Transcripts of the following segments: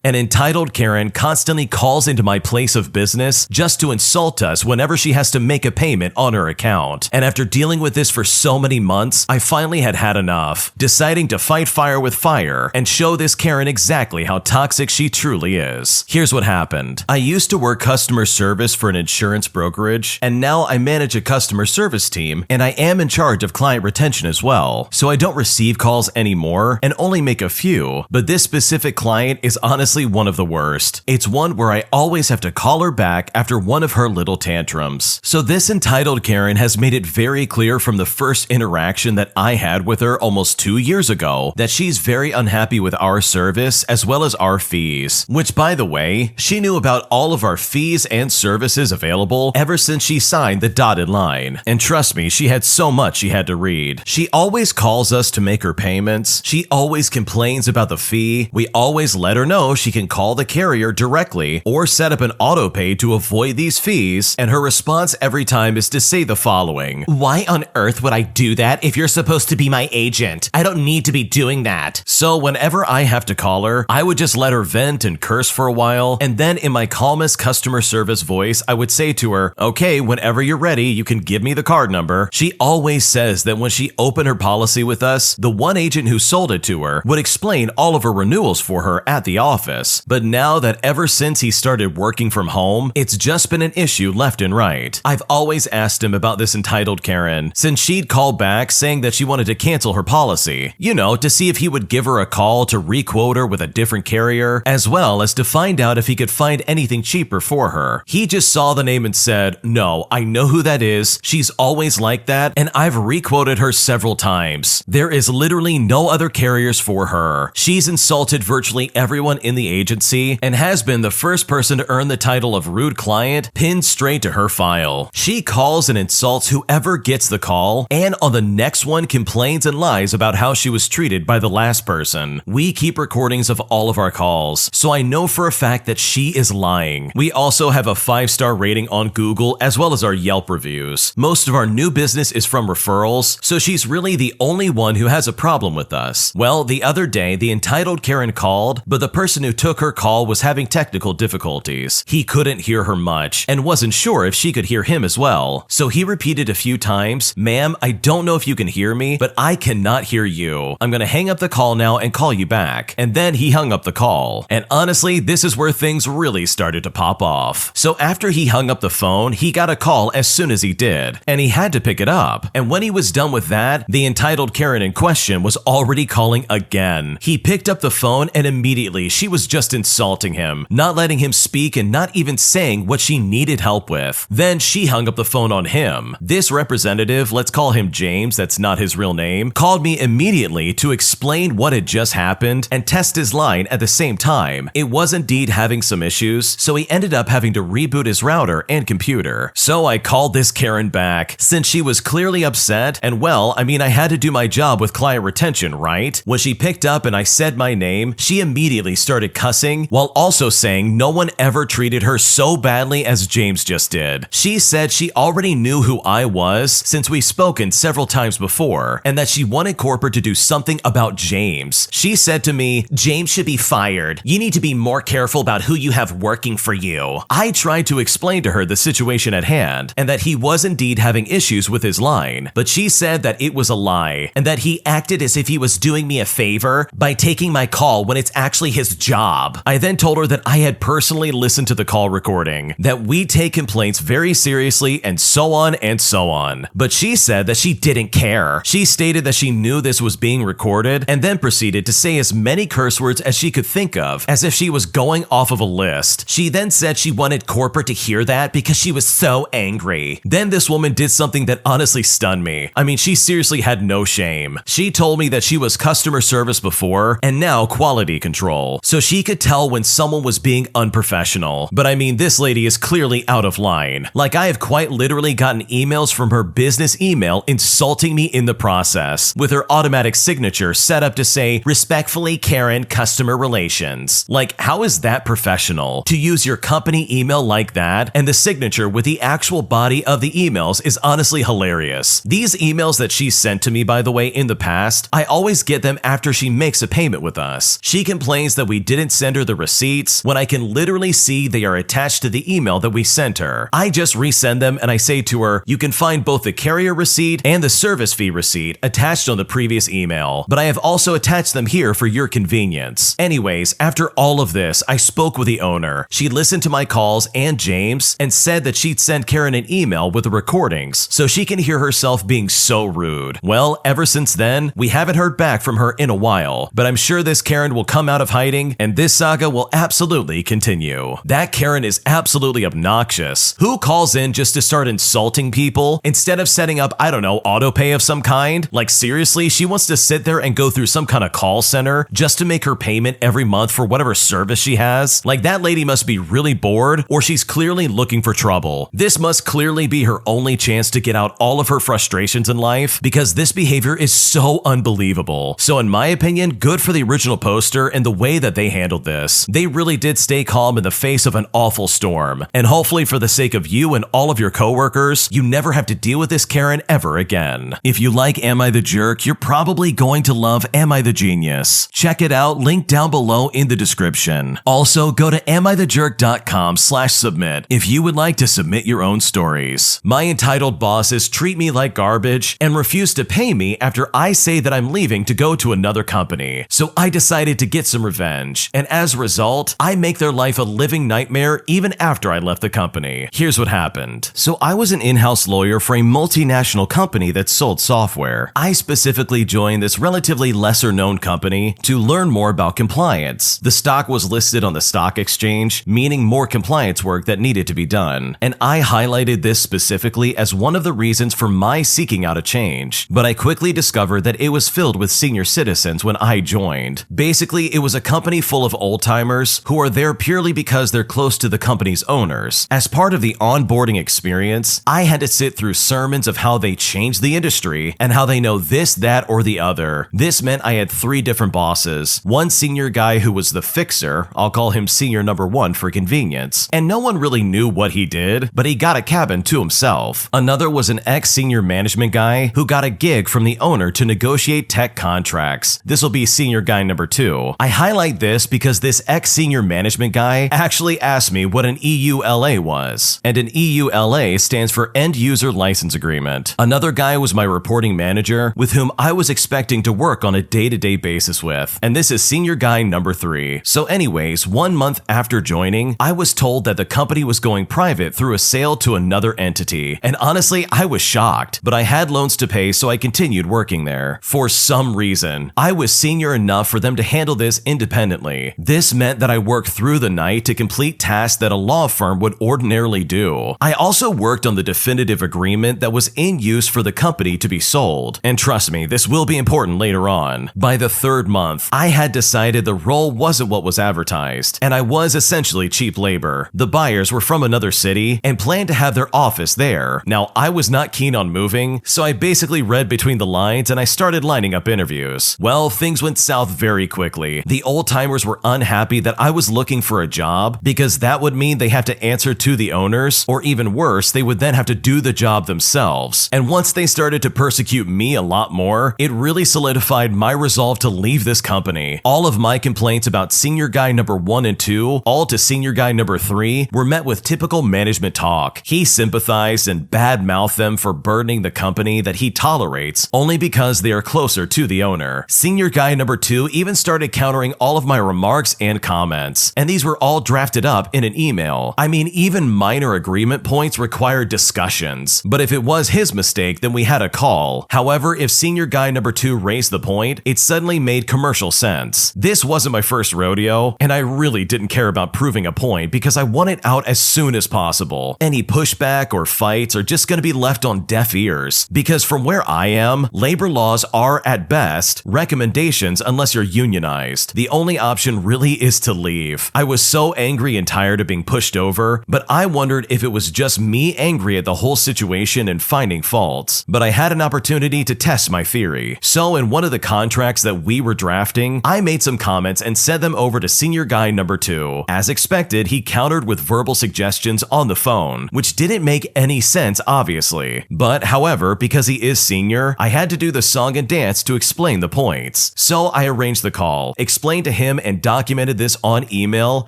An entitled Karen constantly calls into my place of business just to insult us whenever she has to make a payment on her account. And after dealing with this for so many months, I finally had enough, deciding to fight fire with fire and show this Karen exactly how toxic she truly is. Here's what happened. I used to work customer service for an insurance brokerage, and now I manage a customer service team, and I am in charge of client retention as well. So I don't receive calls anymore and only make a few, but this specific client is honestly one of the worst. It's one where I always have to call her back after one of her little tantrums. So this entitled Karen has made it very clear from the first interaction that I had with her almost 2 years ago that she's very unhappy with our service as well as our fees. Which, by the way, she knew about all of our fees and services available ever since she signed the dotted line. And trust me, she had so much she had to read. She always calls us to make her payments. She always complains about the fee. We always let her know she can call the carrier directly or set up an auto pay to avoid these fees, and her response every time is to say the following: "Why on earth would I do that if you're supposed to be my agent? I don't need to be doing that." So whenever I have to call her, I would just let her vent and curse for a while, and then in my calmest customer service voice, I would say to her, "Okay, whenever you're ready, you can give me the card number." She always says that when she opened her policy with us, the one agent who sold it to her would explain all of her renewals for her at the office. But now that ever since he started working from home, it's just been an issue left and right. I've always asked him about this entitled Karen, since she'd call back saying that she wanted to cancel her policy. You know, to see if he would give her a call to requote her with a different carrier, as well as to find out if he could find anything cheaper for her. He just saw the name and said, "No, I know who that is. She's always like that, and I've requoted her several times. There is literally no other carriers for her. She's insulted virtually everyone in the agency and has been the first person to earn the title of rude client pinned straight to her file. She calls and insults whoever gets the call, and on the next one complains and lies about how she was treated by the last person. We keep recordings of all of our calls, so I know for a fact that she is lying. We also have a 5-star rating on Google as well as our Yelp reviews. Most of our new business is from referrals, so she's really the only one who has a problem with us. Well, the other day, the entitled Karen called, but the person who took her call was having technical difficulties. He couldn't hear her much and wasn't sure if she could hear him as well. So he repeated a few times, "Ma'am, I don't know if you can hear me, but I cannot hear you. I'm gonna hang up the call now and call you back." And then he hung up the call. And honestly, this is where things really started to pop off. So after he hung up the phone, he got a call as soon as he did, and he had to pick it up. And when he was done with that, the entitled Karen in question was already calling again. He picked up the phone and immediately she was just insulting him, not letting him speak and not even saying what she needed help with. Then she hung up the phone on him. This representative, let's call him James, that's not his real name, called me immediately to explain what had just happened and test his line at the same time. It was indeed having some issues, so he ended up having to reboot his router and computer. So I called this Karen back, since she was clearly upset, and well, I mean, I had to do my job with client retention, right? When she picked up and I said my name, she immediately started cussing while also saying no one ever treated her so badly as James just did. She said she already knew who I was since we've spoken several times before, and that she wanted corporate to do something about James. She said to me, "James should be fired. You need to be more careful about who you have working for you." I tried to explain to her the situation at hand and that he was indeed having issues with his line, but she said that it was a lie and that he acted as if he was doing me a favor by taking my call when it's actually his job. I then told her that I had personally listened to the call recording, that we take complaints very seriously, and so on and so on. But she said that she didn't care. She stated that she knew this was being recorded and then proceeded to say as many curse words as she could think of, as if she was going off of a list. She then said she wanted corporate to hear that because she was so angry. Then this woman did something that honestly stunned me. I mean, she seriously had no shame. She told me that she was customer service before and now quality control, so she could tell when someone was being unprofessional. But I mean, this lady is clearly out of line. Like, I have quite literally gotten emails from her business email insulting me in the process, with her automatic signature set up to say, "Respectfully, Karen, customer relations." Like, how is that professional? To use your company email like that, and the signature with the actual body of the emails is honestly hilarious. These emails that she sent to me, by the way, in the past, I always get them after she makes a payment with us. She complains that we didn't send her the receipts when I can literally see they are attached to the email that we sent her. I just resend them and I say to her, you can find both the carrier receipt and the service fee receipt attached on the previous email, but I have also attached them here for your convenience. Anyways, after all of this, I spoke with the owner. She listened to my calls and James and said that she'd send Karen an email with the recordings so she can hear herself being so rude. Well, ever since then, we haven't heard back from her in a while, but I'm sure this Karen will come out of hiding and this saga will absolutely continue. That Karen is absolutely obnoxious. Who calls in just to start insulting people instead of setting up, I don't know, auto pay of some kind? Like seriously, she wants to sit there and go through some kind of call center just to make her payment every month for whatever service she has? Like that lady must be really bored or she's clearly looking for trouble. This must clearly be her only chance to get out all of her frustrations in life because this behavior is so unbelievable. So in my opinion, good for the original poster and the way that they handled this. They really did stay calm in the face of an awful storm. And hopefully for the sake of you and all of your coworkers, you never have to deal with this Karen ever again. If you like Am I the Jerk, you're probably going to love Am I the Genius. Check it out, link down below in the description. Also, go to amithejerk.com/submit if you would like to submit your own stories. My entitled bosses treat me like garbage and refuse to pay me after I say that I'm leaving to go to another company. So I decided to get some revenge, and as a result, I make their life a living nightmare even after I left the company. Here's what happened. So I was an in-house lawyer for a multinational company that sold software. I specifically joined this relatively lesser-known company to learn more about compliance. The stock was listed on the stock exchange, meaning more compliance work that needed to be done. And I highlighted this specifically as one of the reasons for my seeking out a change. But I quickly discovered that it was filled with senior citizens when I joined. Basically, it was a company full of old-timers who are there purely because they're close to the company's owners. As part of the onboarding experience, I had to sit through sermons of how they changed the industry and how they know this, that, or the other. This meant I had 3 different bosses. One senior guy who was the fixer, I'll call him senior number 1 for convenience, and no one really knew what he did, but he got a cabin to himself. Another was an ex-senior management guy who got a gig from the owner to negotiate tech contracts. This will be senior guy number 2. I highlight this because this ex-senior management guy actually asked me what an EULA was, and an EULA stands for End User License Agreement. Another guy was my reporting manager with whom I was expecting to work on a day-to-day basis with, and this is senior guy number 3. So anyways, 1 month after joining, I was told that the company was going private through a sale to another entity, and honestly, I was shocked, but I had loans to pay so I continued working there. For some reason, I was senior enough for them to handle this independently. This meant that I worked through the night to complete tasks that a law firm would ordinarily do. I also worked on the definitive agreement that was in use for the company to be sold, and trust me, this will be important later on. By the 3rd month, I had decided the role wasn't what was advertised, and I was essentially cheap labor. The buyers were from another city and planned to have their office there. Now, I was not keen on moving, so I basically read between the lines and I started lining up interviews. Well, things went south very quickly. The old-timers were unhappy that I was looking for a job because that would mean they have to answer to the owners, or even worse, they would then have to do the job themselves. And once they started to persecute me a lot more, it really solidified my resolve to leave this company. All of my complaints about senior guy number 1 and 2, all to senior guy number 3, were met with typical management talk. He sympathized and bad-mouthed them for burdening the company that he tolerates only because they are closer to the owner. Senior guy number 2 even started countering all of my remarks and comments, and these were all drafted up in an email. I mean, even minor agreement points required discussions, but if it was his mistake, then we had a call. However, if senior guy number 2 raised the point, it suddenly made commercial sense. This wasn't my first rodeo, and I really didn't care about proving a point because I wanted out as soon as possible. Any pushback or fights are just going to be left on deaf ears, because from where I am, labor laws are, at best, recommendations unless you're unionized. The only option really is to leave. I was so angry and tired of being pushed over, but I wondered if it was just me angry at the whole situation and finding faults. But I had an opportunity to test my theory. So in one of the contracts that we were drafting, I made some comments and sent them over to senior guy number 2. As expected, he countered with verbal suggestions on the phone, which didn't make any sense, obviously. But however, because he is senior, I had to do the song and dance to explain the points. So I arranged the call, explained to him him and documented this on email,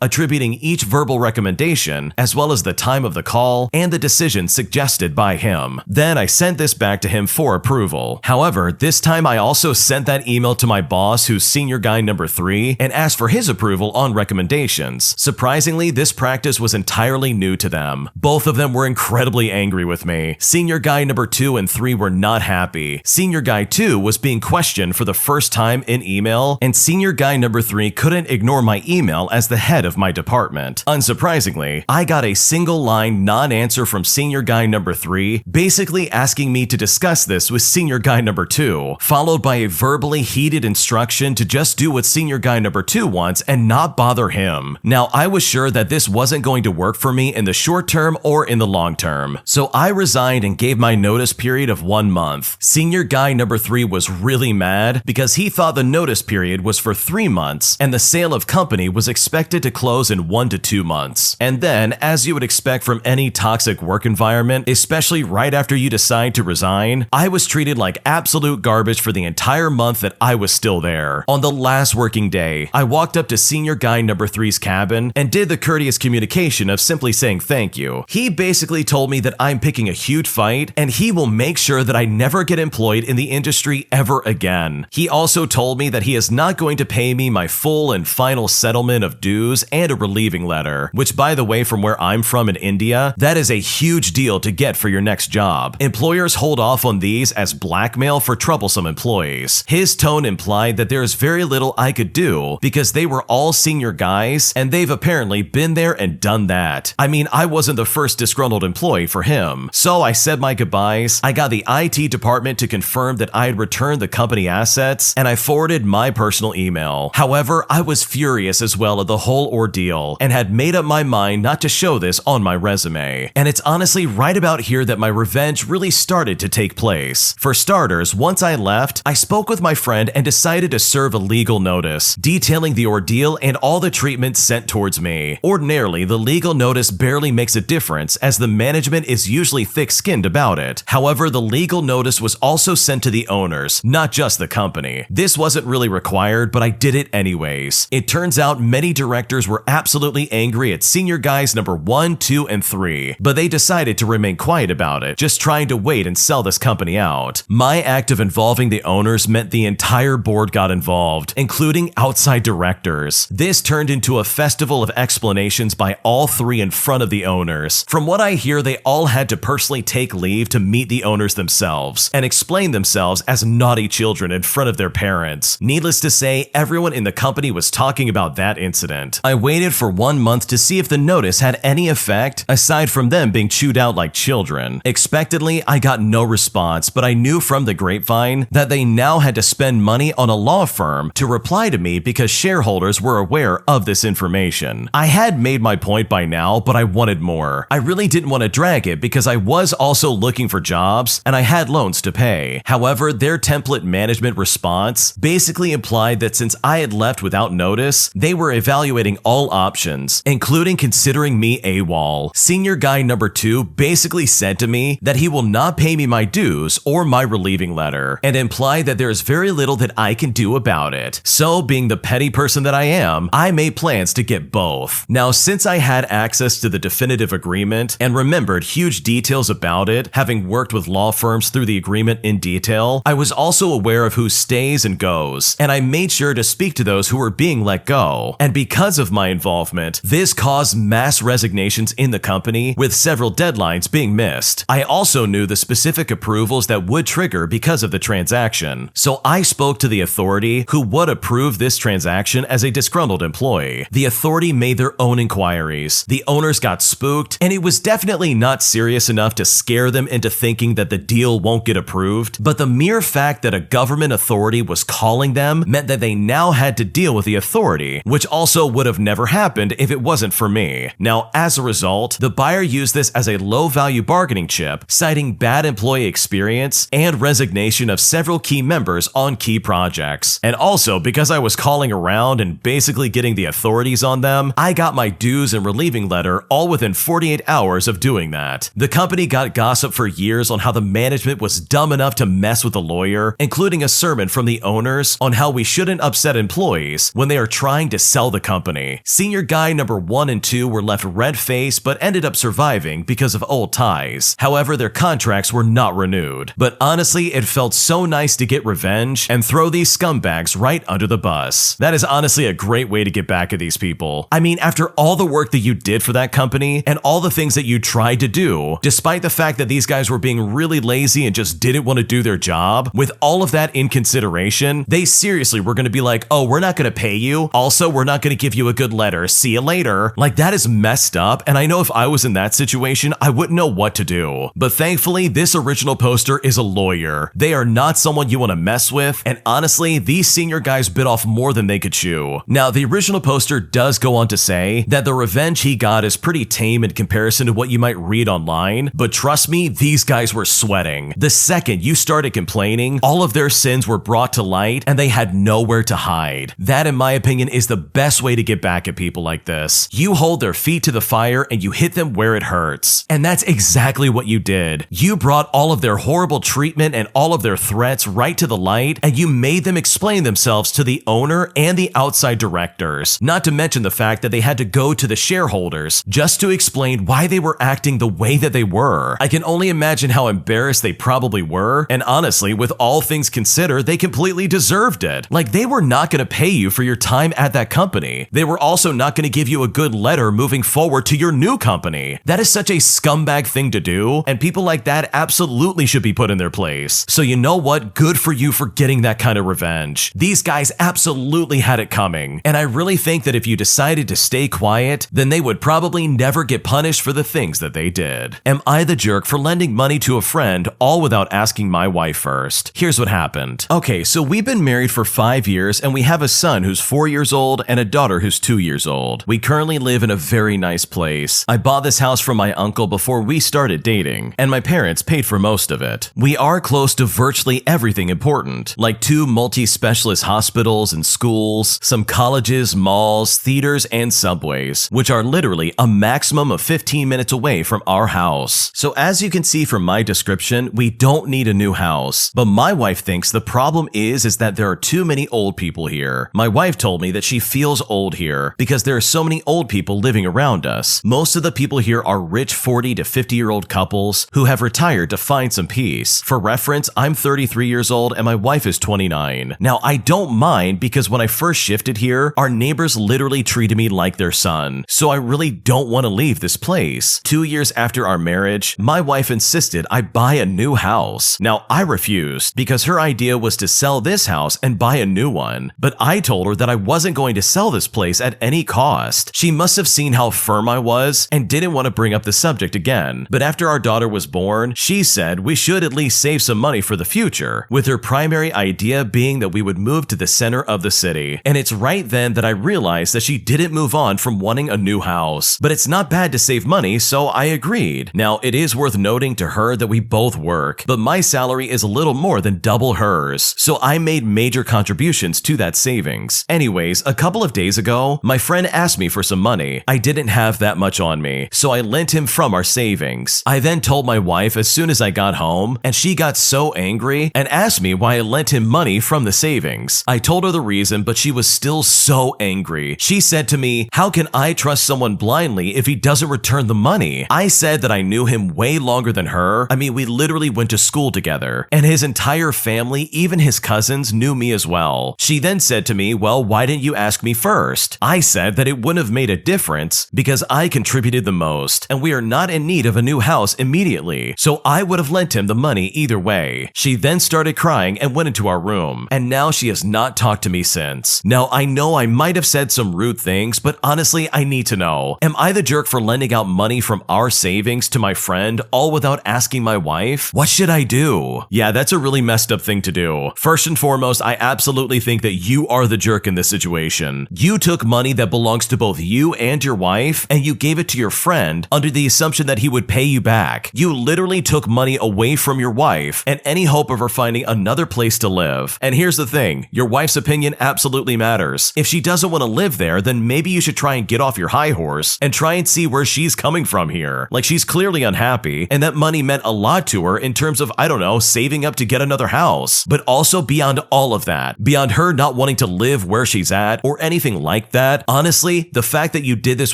attributing each verbal recommendation, as well as the time of the call and the decision suggested by him. Then I sent this back to him for approval. However, this time I also sent that email to my boss, who's senior guy number 3, and asked for his approval on recommendations. Surprisingly, this practice was entirely new to them. Both of them were incredibly angry with me. Senior guy number 2 and 3 were not happy. Senior guy 2 was being questioned for the first time in email, and senior guy number 3 couldn't ignore my email as the head of my department. Unsurprisingly, I got a single line non-answer from senior guy number 3, basically asking me to discuss this with senior guy number 2, followed by a verbally heated instruction to just do what senior guy number 2 wants and not bother him. Now, I was sure that this wasn't going to work for me in the short term or in the long term, so I resigned and gave my notice period of 1 month. Senior guy number 3 was really mad because he thought the notice period was for 3 months and the sale of company was expected to close in 1 to 2 months. And then, as you would expect from any toxic work environment, especially right after you decide to resign, I was treated like absolute garbage for the entire month that I was still there. On the last working day, I walked up to senior guy number 3's cabin and did the courteous communication of simply saying thank you. He basically told me that I'm picking a huge fight and he will make sure that I never get employed in the industry ever again. He also told me that he is not going to pay me my full and final settlement of dues and a relieving letter, which, by the way, from where I'm from in India, that is a huge deal to get for your next job. Employers hold off on these as blackmail for troublesome employees. His tone implied that there is very little I could do because they were all senior guys and they've apparently been there and done that. I mean, I wasn't the first disgruntled employee for him. So I said my goodbyes, I got the IT department to confirm that I had returned the company assets, and I forwarded my personal email. However, I was furious as well at the whole ordeal and had made up my mind not to show this on my resume. And it's honestly right about here that my revenge really started to take place. For starters, once I left, I spoke with my friend and decided to serve a legal notice, detailing the ordeal and all the treatment sent towards me. Ordinarily, the legal notice barely makes a difference as the management is usually thick-skinned about it. However, the legal notice was also sent to the owners, not just the company. This wasn't really required, but I did it anyways. It turns out many directors were absolutely angry at senior guys number 1, 2, and 3, but they decided to remain quiet about it, just trying to wait and sell this company out. My act of involving the owners meant the entire board got involved, including outside directors. This turned into a festival of explanations by all 3 in front of the owners. From what I hear, they all had to personally take leave to meet the owners themselves and explain themselves as naughty children in front of their parents. Needless to say, everyone in the company was talking about that incident. I waited for 1 month to see if the notice had any effect aside from them being chewed out like children. Expectedly, I got no response, but I knew from the grapevine that they now had to spend money on a law firm to reply to me because shareholders were aware of this information. I had made my point by now, but I wanted more. I really didn't want to drag it because I was also looking for jobs and I had loans to pay. However, their template management response basically implied that since I had left without notice, they were evaluating all options, including considering me AWOL. Senior guy number 2 basically said to me that he will not pay me my dues or my relieving letter, and implied that there is very little that I can do about it. So, being the petty person that I am, I made plans to get both. Now, since I had access to the definitive agreement and remembered huge details about it, having worked with law firms through the agreement in detail, I was also aware of who stays and goes, and I made sure to speak to those who were being let go. And because of my involvement, this caused mass resignations in the company, with several deadlines being missed. I also knew the specific approvals that would trigger because of the transaction, so I spoke to the authority who would approve this transaction as a disgruntled employee. The authority made their own inquiries. The owners got spooked, and it was definitely not serious enough to scare them into thinking that the deal won't get approved, but the mere fact that a government authority was calling them meant that they now had to deal with the authority, which also would have never happened if it wasn't for me. Now, as a result, the buyer used this as a low-value bargaining chip, citing bad employee experience and resignation of several key members on key projects. And also, because I was calling around and basically getting the authorities on them, I got my dues and relieving letter all within 48 hours of doing that. The company got gossip for years on how the management was dumb enough to mess with a lawyer, including a sermon from the owners on how we shouldn't upset employees employees when they are trying to sell the company. Senior guy number 1 and 2 were left red-faced but ended up surviving because of old ties. However, their contracts were not renewed. But honestly, it felt so nice to get revenge and throw these scumbags right under the bus. That is honestly a great way to get back at these people. I mean, after all the work that you did for that company and all the things that you tried to do, despite the fact that these guys were being really lazy and just didn't want to do their job, with all of that in consideration, they seriously were going to be like, oh, we're not going to pay you. Also, we're not going to give you a good letter. See you later. Like, that is messed up. And I know if I was in that situation, I wouldn't know what to do. But thankfully, this original poster is a lawyer. They are not someone you want to mess with. And honestly, these senior guys bit off more than they could chew. Now, the original poster does go on to say that the revenge he got is pretty tame in comparison to what you might read online. But trust me, these guys were sweating. The second you started complaining, all of their sins were brought to light and they had nowhere to hide. That, in my opinion, is the best way to get back at people like this. You hold their feet to the fire and you hit them where it hurts. And that's exactly what you did. You brought all of their horrible treatment and all of their threats right to the light, and you made them explain themselves to the owner and the outside directors. Not to mention the fact that they had to go to the shareholders just to explain why they were acting the way that they were. I can only imagine how embarrassed they probably were, and honestly, with all things considered, they completely deserved it. Like, they were not going to pay you for your time at that company. They were also not going to give you a good letter moving forward to your new company. That is such a scumbag thing to do, and people like that absolutely should be put in their place. So you know what? Good for you for getting that kind of revenge. These guys absolutely had it coming, and I really think that if you decided to stay quiet, then they would probably never get punished for the things that they did. Am I the jerk for lending money to a friend all without asking my wife first? Here's what happened. Okay, so we've been married for 5 years and we have a son who's 4 years old and a daughter who's 2 years old. We currently live in a very nice place. I bought this house from my uncle before we started dating, and my parents paid for most of it. We are close to virtually everything important, like 2 multi-specialist hospitals and schools, some colleges, malls, theaters, and subways, which are literally a maximum of 15 minutes away from our house. So as you can see from my description, we don't need a new house. But my wife thinks the problem is that there are too many old people here. My wife told me that she feels old here because there are so many old people living around us. Most of the people here are rich 40 to 50-year-old couples who have retired to find some peace. For reference, I'm 33 years old and my wife is 29. Now, I don't mind because when I first shifted here, our neighbors literally treated me like their son. So I really don't want to leave this place. 2 years after our marriage, my wife insisted I buy a new house. Now, I refused because her idea was to sell this house and buy a new one. But I told her that I wasn't going to sell this place at any cost. She must have seen how firm I was and didn't want to bring up the subject again. But after our daughter was born, she said we should at least save some money for the future, with her primary idea being that we would move to the center of the city. And it's right then that I realized that she didn't move on from wanting a new house. But it's not bad to save money, so I agreed. Now, it is worth noting to her that we both work, but my salary is a little more than double hers, so I made major contributions to that savings. Anyways, a couple of days ago, my friend asked me for some money. I didn't have that much on me, so I lent him from our savings. I then told my wife as soon as I got home, and she got so angry and asked me why I lent him money from the savings. I told her the reason, but she was still so angry. She said to me, "How can I trust someone blindly if he doesn't return the money?" I said that I knew him way longer than her. I mean, we literally went to school together, and his entire family, even his cousins, knew me as well. She then said to me, "Well, why didn't you ask me first?" I said that it wouldn't have made a difference because I contributed the most, and we are not in need of a new house immediately, so I would have lent him the money either way. She then started crying and went into our room, and now she has not talked to me since. Now, I know I might have said some rude things, but honestly, I need to know, am I the jerk for lending out money from our savings to my friend all without asking my wife? What should I do? Yeah, that's a really messed up thing to do. First and foremost, I absolutely think that you are the jerk in this situation. You took money that belongs to both you and your wife, and you gave it to your friend under the assumption that he would pay you back. You literally took money away from your wife and any hope of her finding another place to live. And here's the thing, your wife's opinion absolutely matters. If she doesn't want to live there, then maybe you should try and get off your high horse and try and see where she's coming from here. Like, she's clearly unhappy, and that money meant a lot to her in terms of, I don't know, saving up to get another house. But also beyond all of that, beyond her not wanting to live live where she's at or anything like that, honestly, the fact that you did this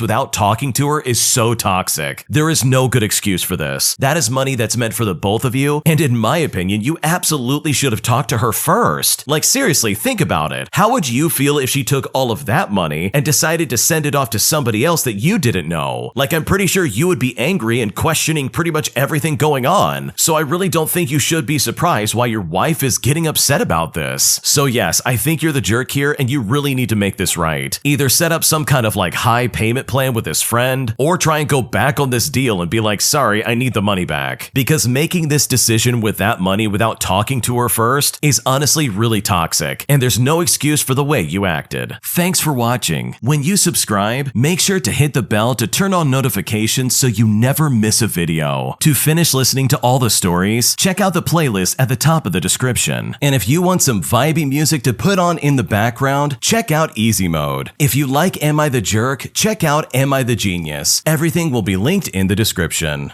without talking to her is so toxic. There is no good excuse for this. That is money that's meant for the both of you, and in my opinion, you absolutely should have talked to her first. Like seriously, think about it. How would you feel if she took all of that money and decided to send it off to somebody else that you didn't know? Like, I'm pretty sure you would be angry and questioning pretty much everything going on. So I really don't think you should be surprised why your wife is getting upset about this. So yes, I think you're the jerk here and you really need to make this right. Either set up some kind of like high payment plan with this friend, or try and go back on this deal and be like, sorry, I need the money back. Because making this decision with that money without talking to her first is honestly really toxic, and there's no excuse for the way you acted. Thanks for watching. When you subscribe, make sure to hit the bell to turn on notifications so you never miss a video. To finish listening to all the stories, check out the playlist at the top of the description. And if you want some vibey music to put on in the background, check out easymode. If you like Am I the Jerk, check out Am I the Genius. Everything will be linked in the description.